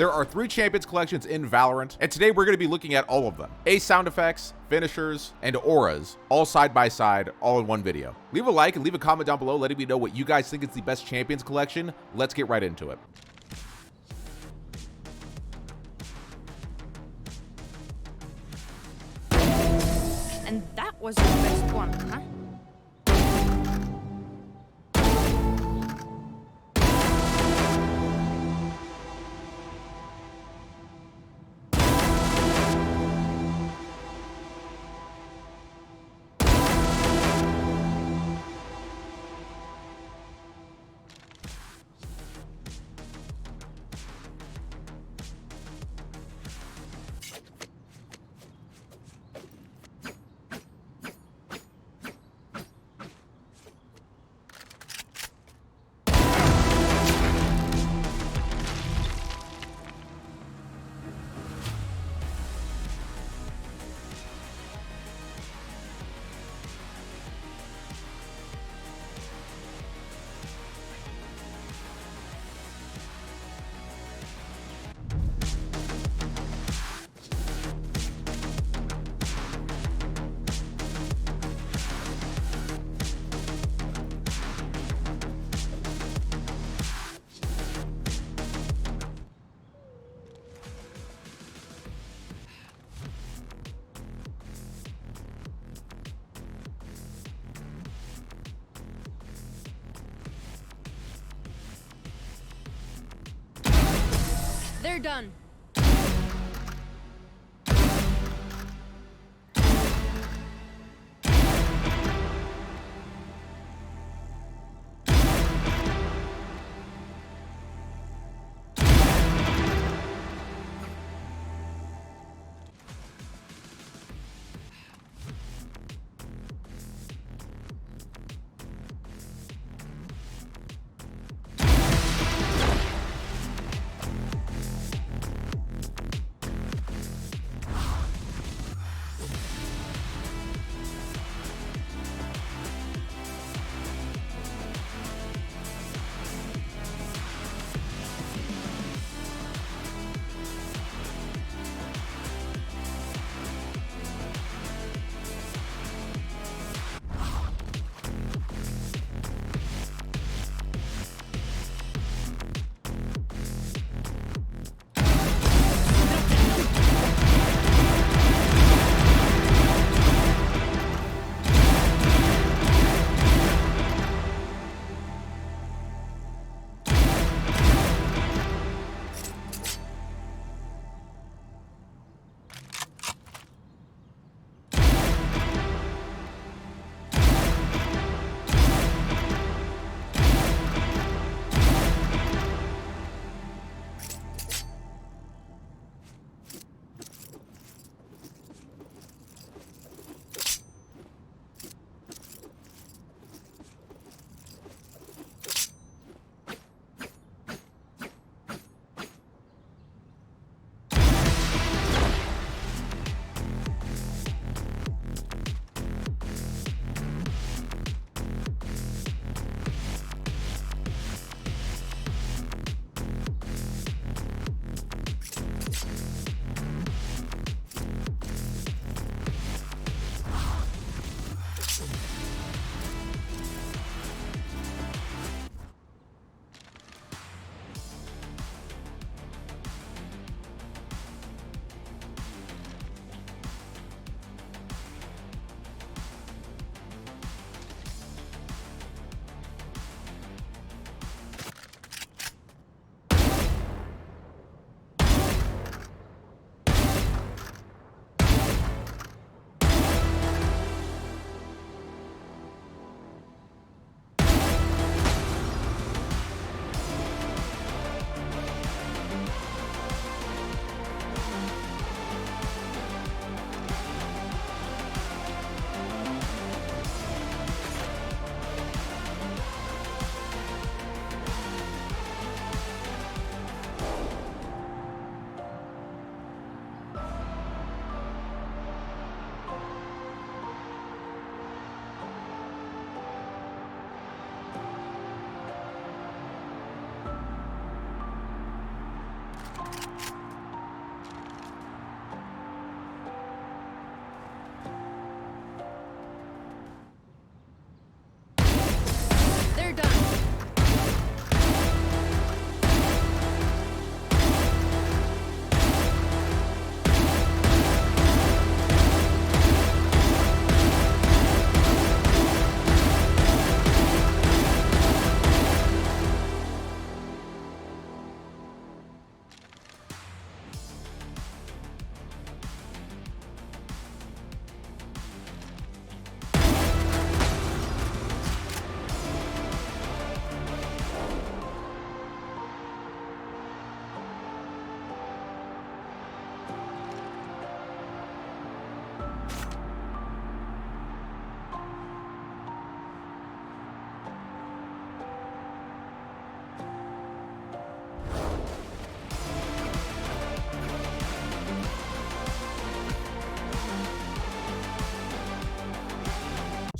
There are 3 champions collections in Valorant, and today we're going to be looking at all of them. Ace sound effects, finishers, and auras, all side by side, all in one video. Leave a like and leave a comment down below letting me know what you guys think is the best champions collection. Let's get right into it. And that was the best one, huh? They're done.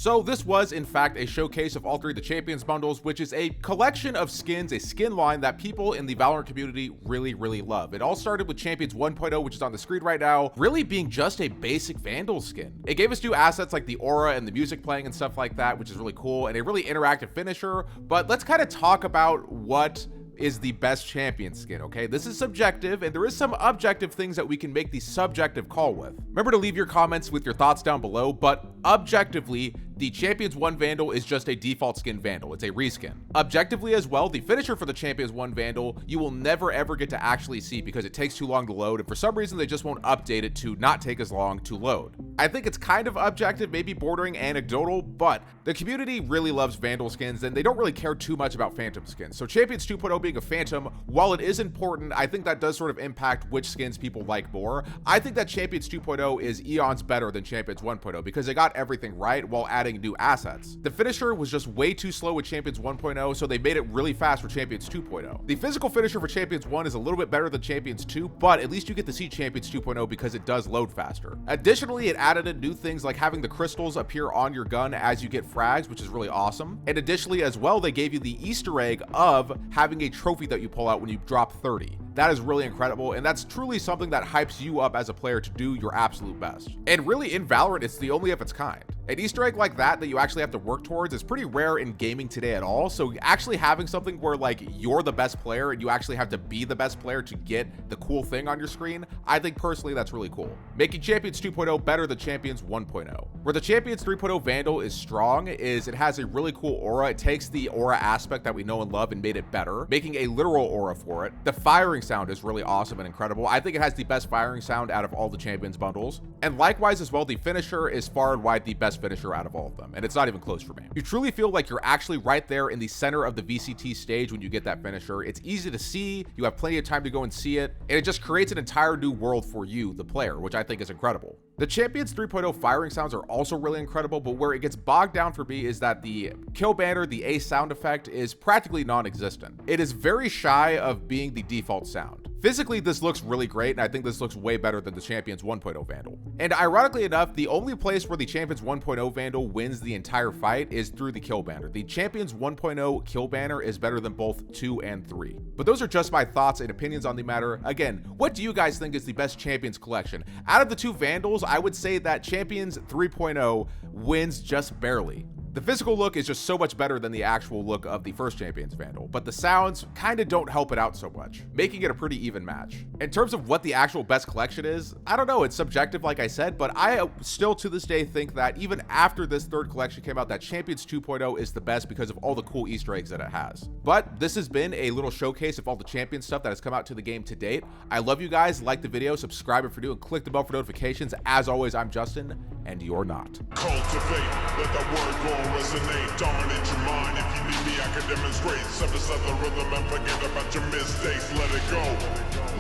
So this was in fact a showcase of all three of the Champions bundles, which is a collection of skins, a skin line that people in the Valorant community really love. It all started with Champions 1.0, which is on the screen right now, really being just a basic Vandal skin. It gave us new assets like the aura and the music playing and stuff like that, which is really cool, and a really interactive finisher. But let's kind of talk about what is the best champion skin, okay? This is subjective, and there is some objective things that we can make the subjective call with. Remember to leave your comments with your thoughts down below, but objectively, the Champions 1 Vandal is just a default skin Vandal. It's a reskin. Objectively as well, the finisher for the Champions 1 Vandal, you will never ever get to actually see because it takes too long to load, and for some reason they just won't update it to not take as long to load. I think it's kind of objective, maybe bordering anecdotal, but the community really loves Vandal skins, and they don't really care too much about Phantom skins. So Champions 2.0 being a Phantom, while it is important, I think that does sort of impact which skins people like more. I think that Champions 2.0 is eons better than Champions 1.0 because it got everything right while adding new assets. The finisher was just way too slow with Champions 1.0, so they made it really fast for Champions 2.0. The physical finisher for Champions 1 is a little bit better than Champions 2, but at least you get to see Champions 2.0 because it does load faster. Additionally, it added in new things like having the crystals appear on your gun as you get frags, which is really awesome. And additionally as well, they gave you the Easter egg of having a trophy that you pull out when you drop 30. That is really incredible, and that's truly something that hypes you up as a player to do your absolute best. And really in Valorant, it's the only of its kind. An Easter egg like that you actually have to work towards is pretty rare in gaming today at all. So actually having something where like you're the best player and you actually have to be the best player to get the cool thing on your screen, I think personally that's really cool. Making Champions 2.0 better than Champions 1.0. Where the Champions 3.0 Vandal is strong is it has a really cool aura. It takes the aura aspect that we know and love and made it better, making a literal aura for it. The firing sound is really awesome and incredible. I think it has the best firing sound out of all the Champions bundles. And likewise as well, the finisher is far and wide the best finisher out of all of them, and it's not even close for me. You truly feel like you're actually right there in the center of the VCT stage when you get that finisher. It's easy to see, you have plenty of time to go and see it, and it just creates an entire new world for you, the player, which I think is incredible. The Champions 3.0 firing sounds are also really incredible, but where it gets bogged down for me is that the kill banner, the A sound effect, is practically non-existent. It is very shy of being the default sound. Physically, this looks really great, and I think this looks way better than the Champions 1.0 Vandal. And ironically enough, the only place where the Champions 1.0 Vandal wins the entire fight is through the kill banner. The Champions 1.0 kill banner is better than both 2 and 3. But those are just my thoughts and opinions on the matter. Again, what do you guys think is the best Champions collection? Out of the two Vandals, I would say that Champions 3.0 wins just barely. The physical look is just so much better than the actual look of the first Champions Vandal, but the sounds kind of don't help it out so much, making it a pretty even match. In terms of what the actual best collection is, I don't know, it's subjective like I said, but I still to this day think that even after this third collection came out, that Champions 2.0 is the best because of all the cool Easter eggs that it has. But this has been a little showcase of all the Champion stuff that has come out to the game to date. I love you guys, like the video, subscribe if you're new, and click the bell for notifications. As always, I'm Justin, and you're not. Cultivate, let that word go resonate, dominate your mind. If you need me, I can demonstrate. Set the rhythm and forget about your mistakes. Let it go,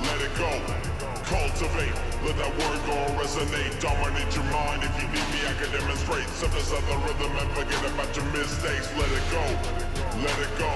let it go. Cultivate, let that word go resonate, dominate your mind. If you need me, I can demonstrate. Set the rhythm and forget about your mistakes. Let it go, let it go.